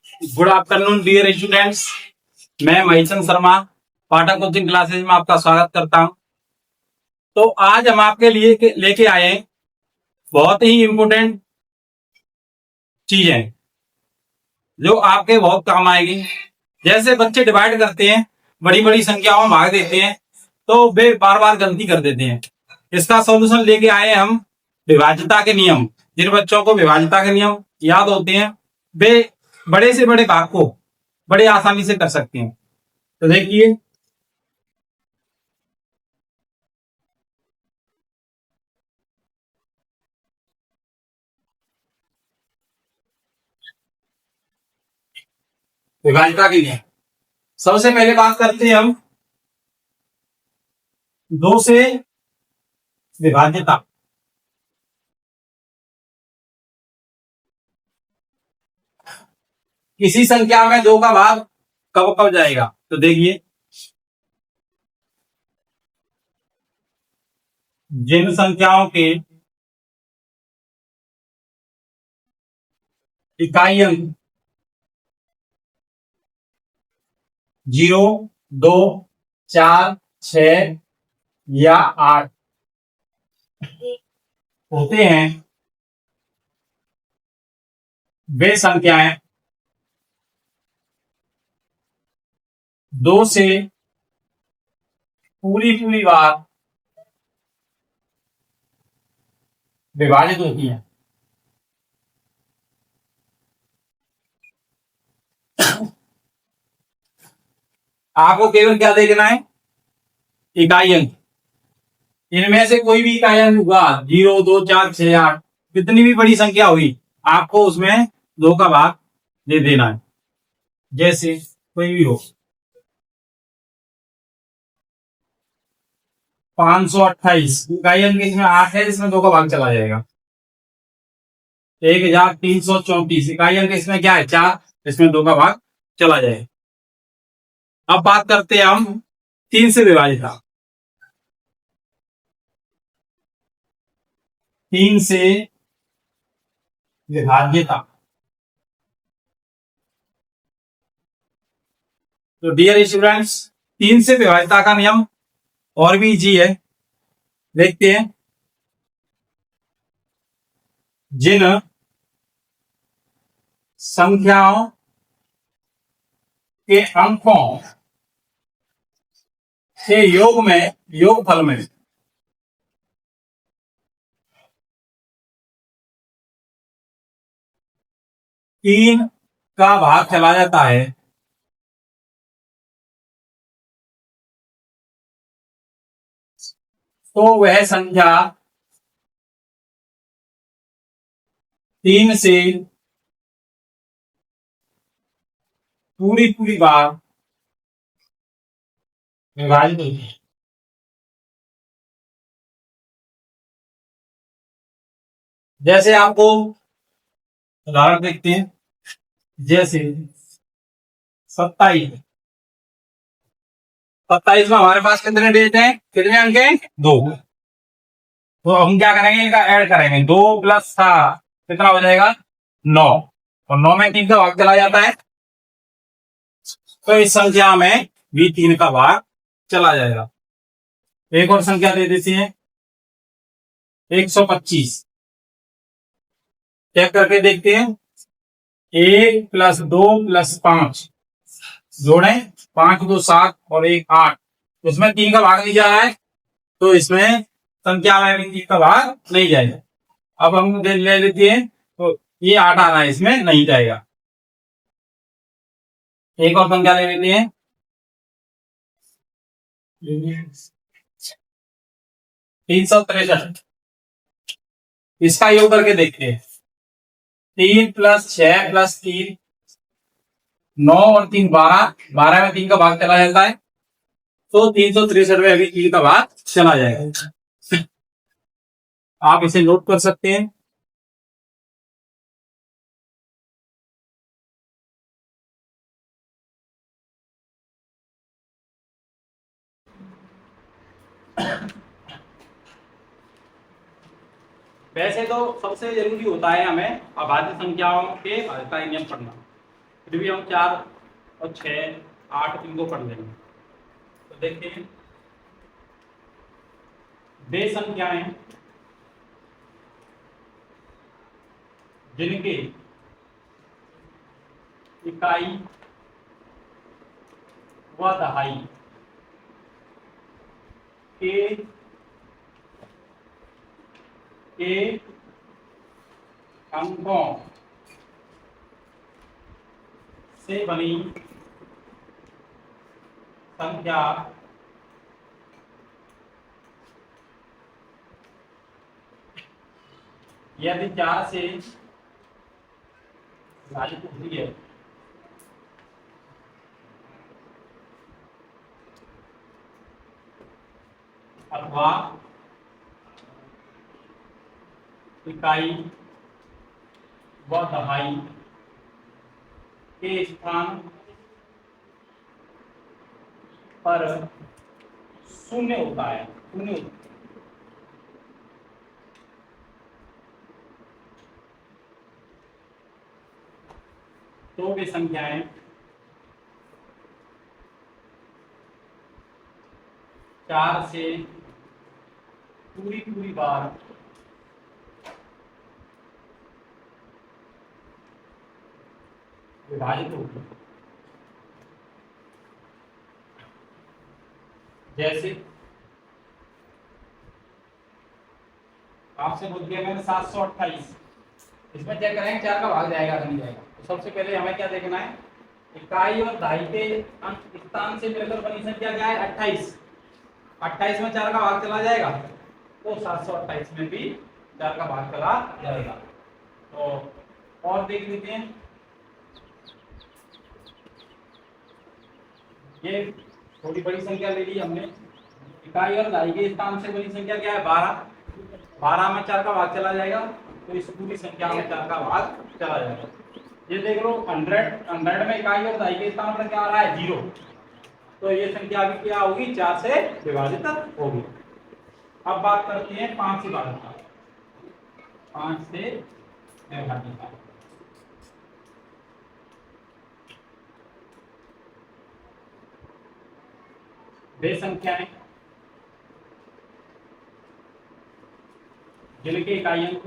Good afternoon dear students. मैं महेशचंद शर्मा पाटा coaching classes में आपका स्वागत करता हूं। तो आज हम आपके लिए लेके आए हैं बहुत ही इम्पोर्टेंट चीजें जो आपके बहुत काम आएगी। जैसे बच्चे डिवाइड करते हैं, बड़ी बड़ी संख्याओं में भाग देते हैं, तो वे बार बार गलती कर देते हैं। इसका सॉल्यूशन लेके आए हम विभाज्यता के नियम। जिन बच्चों को विभाज्यता के नियम याद होते हैं वे बड़े से बड़े भाग को बड़े आसानी से कर सकते हैं। तो देखिए, विभाज्यता के नियम। सबसे पहले बात करते हैं हम दो से विभाज्यता। किसी संख्या में दो का भाग कब कब जाएगा? तो देखिए, जिन संख्याओं के इकाई अंक 0, 2, 4, 6 या 8 होते हैं, वे संख्याएं 2 से पूरी पूरी बार विभाजित होती हैं। आपको केवल क्या देखना है? इकाई अंक। इनमें से कोई भी इकाई अंक हुआ 0, 2, 4, 6, 8, कितनी भी बड़ी संख्या हुई, आपको उसमें 2 का भाग दे देना है। जैसे कोई भी हो, 528 इकाई अंक इसमें 8 है, इसमें 2 का भाग चला जाएगा। 1334 इकाई अंक इसमें क्या है? 4, इसमें 2 का भाग चला जाएगा। अब बात करते हैं हम 3 से विभाजित। 3 से विभाज्यता। तो डियर स्टूडेंट्स, 3 से विभाज्यता का नियम और भी इजी है। देखते हैं, जिन संख्याओं के अंकों के योगफल में 3 का भाग चला जाता है, तो वह संख्या 3 से पूरी पूरी बार विभाजित होती है। जैसे आपको उदाहरण देखते हैं, जैसे 27 में हमारे पास कितने डिजिट हैं, कितने अंक हैं? 2। तो हम क्या करेंगे, इनका ऐड करेंगे। 2 प्लस 7 कितना हो जाएगा? 9। और 9 में 3 का भाग चला जाता है, तो इस संख्या में भी 3 का भाग चला जाएगा। एक और संख्या दे देती है, 125। चेक करके देखते हैं, 1 प्लस 2 प्लस 5 जोड़े, 5 2 7 और 1 8। इसमें 3 का भाग नहीं जा रहा है, तो इसमें संख्या में भी 3 का भाग नहीं जाएगा। अब हम ले लेते हैं, तो ये 8 आ रहा है, इसमें नहीं जाएगा। एक और संख्या ले लेते हैं, 363। इसका योग करके देखते हैं, 3 प्लस 6 प्लस 3 9 और 3 12, 12 में 3 का भाग चला जाता है, तो 363 में अभी 3 का भाग चला जाएगा। आप इसे नोट कर सकते हैं। वैसे तो सबसे जरूरी होता है हमें अभाज्य संख्याओं के भाज्यता नियम पढ़ना। फिर भी हम 4 और 6 8 इनको पढ़ लेंगे। तो देखते हैं वे संख्याएं जिनके इकाई व दहाई के अंकों से बनी संख्या यदि 4 से विभाजित होती है अथवा इकाई व दहाई के स्थान पर शून्य होता है, शून्य होता है, तो वे संख्याएं चार से पूरी बार विभाजित होगी। जैसे आपसे बोल दिया मैंने 728, इसमें चेक करेंगे 4 का भाग जाएगा नहीं जाएगा। तो सबसे पहले हमें क्या देखना है, इकाई और दहाई के अंक स्थान से मिलकर बनी संख्या क्या है 28। 28 में 4 का भाग चला जाएगा तो 728 में भी 4 का भाग चला जाएगा। तो और देख लेते हैं, ये थोड़ी बड़ी संख्या ले ली हमने। इकाई और दहाई के स्थान से बनी संख्या क्या है 12। 12 में 4 का भाग चला जाएगा तो इस पूरी संख्या में 4 का भाग चला जाएगा। ये देख लो 100 में इकाई और दहाई के स्थान पर क्या आ रहा है 0, तो ये संख्या भी क्या होगी 4 से विभाजित होगी। अब बात करते हैं 5 से विभाजित, 5 से विभाजित। वे संख्याएं जिनके इकाई अंक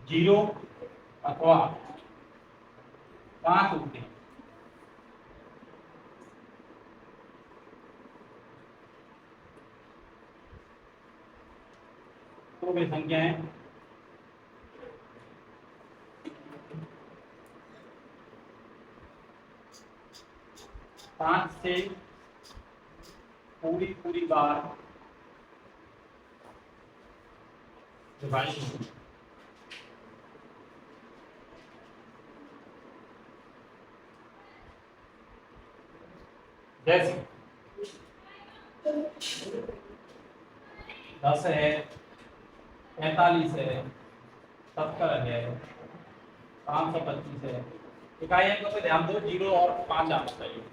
0 अथवा 5 होते हैं, तो वे संख्याएं पांच से पूरी बार विभाजित होती है। जैसे 10 है, 45 है, 70 है, 525 है। इकाई अंकों पे ध्यान दो, 0 और 5 आना चाहिए।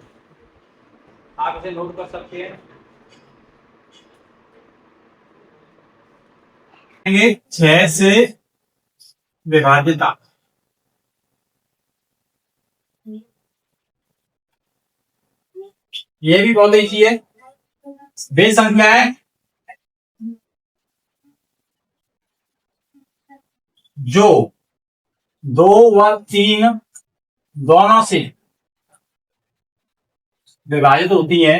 आप इसे नोट कर सकते हैं। 6 से विभाजित, ये भी बहुत ईजी है। वे संख्याएं जो 2 व 3 दोनों से विभाजित होती है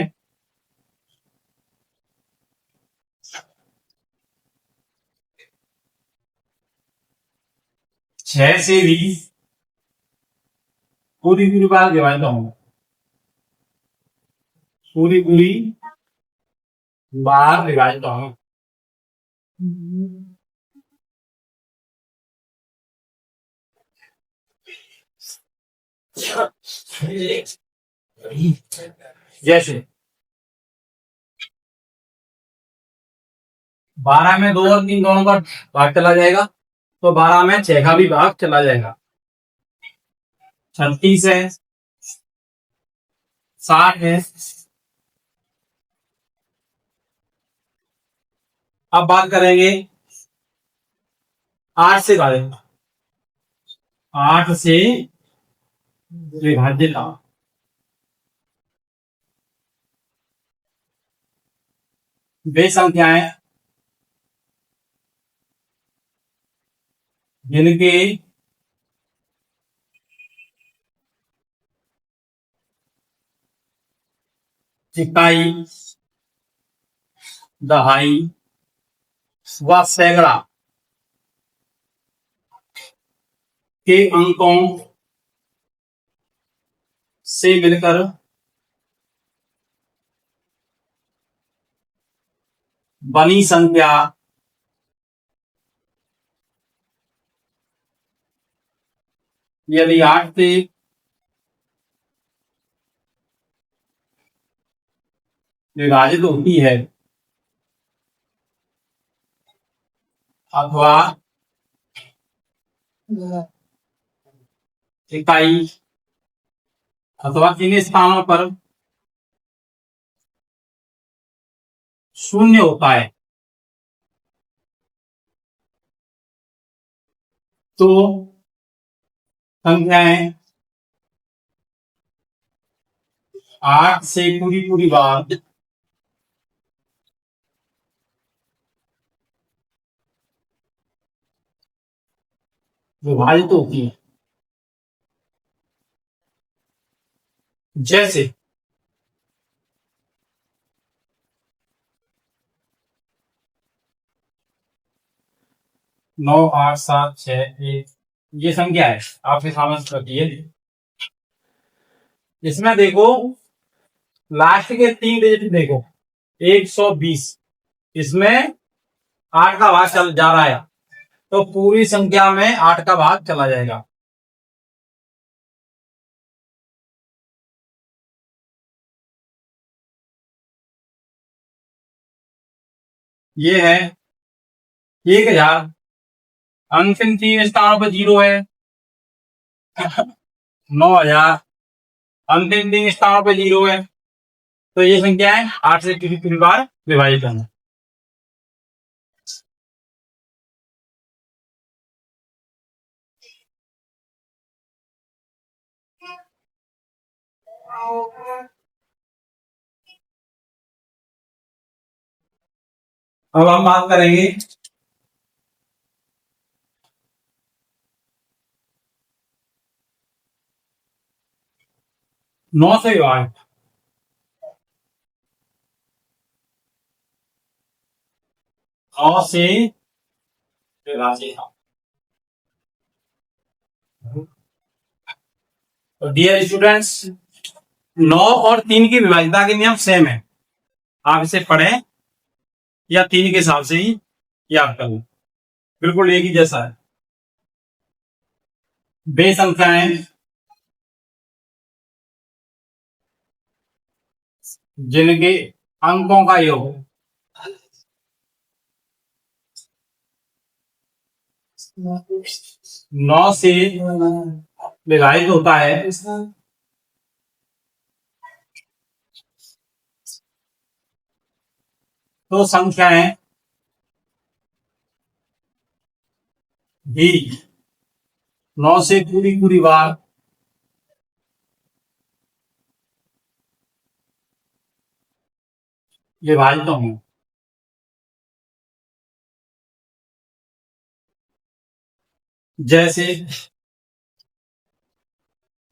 छह से भी पूरी बार विभाजित होंगे, पूरी बार विभाजित होंगे। जैसे 12 में 2 और 3 दोनों का भाग चला जाएगा तो 12 में 6 का भी भाग चला जाएगा। 36 है, 60 है। अब बात करेंगे 8 से विभाजित, 8 से विभाजित वे संख्याएं जिनके इकाई, दहाई व सैकड़ा के अंकों से मिलकर बनी संख्या यदि 8 से विभाजित होती है अथवा इकाई अथवा इन स्थानों पर शून्य होता है तो संख्याएं 8 से पूरी बार विभाजित होती है। जैसे 9, 8, 7, 6, 1 ये संख्या है, आपके सामने रखिए। इसमें देखो लास्ट के 3 डिजिट देखो 120, इसमें 8 का भाग चल जा रहा है तो पूरी संख्या में 8 का भाग चला जाएगा। ये है 1000, अंतिम 3 स्थानों पर 0 है। 9000, अंतिम 3 स्थानों पर 0 है। तो ये संख्या है 8 से कितनी बार विभाजित करना। अब हम बात करेंगे 9 से विभाजित। 9 से विभाजित। तो डियर स्टूडेंट्स 9 और 3 की विभाजिता के नियम सेम है, आप इसे पढ़ें या 3 के हिसाब से ही याद कर लो, बिल्कुल एक ही जैसा है। वे संख्याएं जिनके अंकों का योग 9 से विभाजित होता है तो संख्याएं भी 9 से पूरी बार विभाजित होंगी। जैसे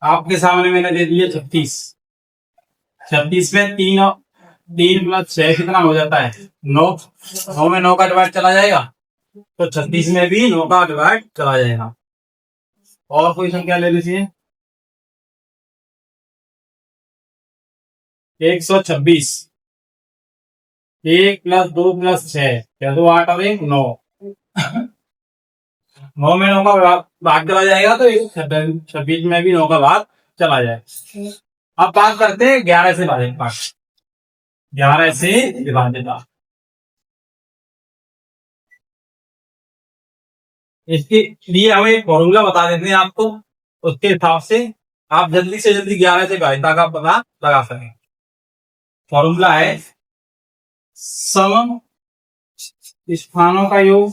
आपके सामने मैंने दे दिया 36, 36 में 3 प्लस 6 कितना हो जाता है 9, 9 में 9 का डिवाइड चला जाएगा तो 36 में भी 9 का डिवाइड चला जाएगा। और कोई संख्या ले लीजिए 126, 1 प्लस 2 प्लस 6 क्या 2 8 और 1 9, 9 में 9 का भाग चला जाएगा तो 26 में भी 9 का भाग चला जाएगा। अब बात करते हैं 11 से विभाजित। 11 से विभाजित इसके लिए हम एक फॉर्मूला बता देते हैं आपको, उसके हिसाब से आप जल्दी से जल्दी 11 से विभाजिता का पता लगा सकें। फॉर्मूला है सम स्थानों का योग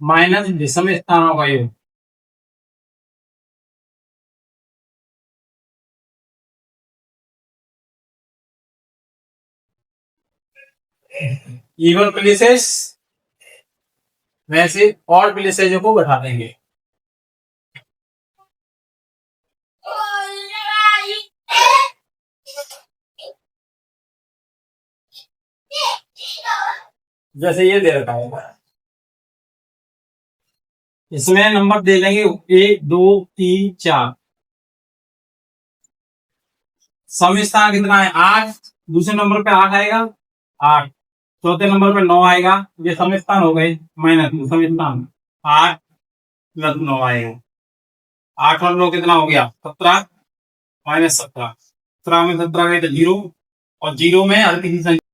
माइनस विषम स्थानों का योग। इवन प्लेसेस वैसे और प्लेसेस को बैठा देंगे। जैसे ये दे रखा है, इसमें नंबर दे देंगे 1 2 3 4। सम स्थान कितना है 8, दूसरे नंबर पे 8 आएगा 8, चौथे नंबर पे 9 आएगा, ये सम स्थान हो गए माइनस सम स्थान 8 प्लस 9 आएगा, 8 और 9 कितना हो गया 17 माइनस 17, 17 में 17 गए तो 0 और 0 में हर किसी संख्या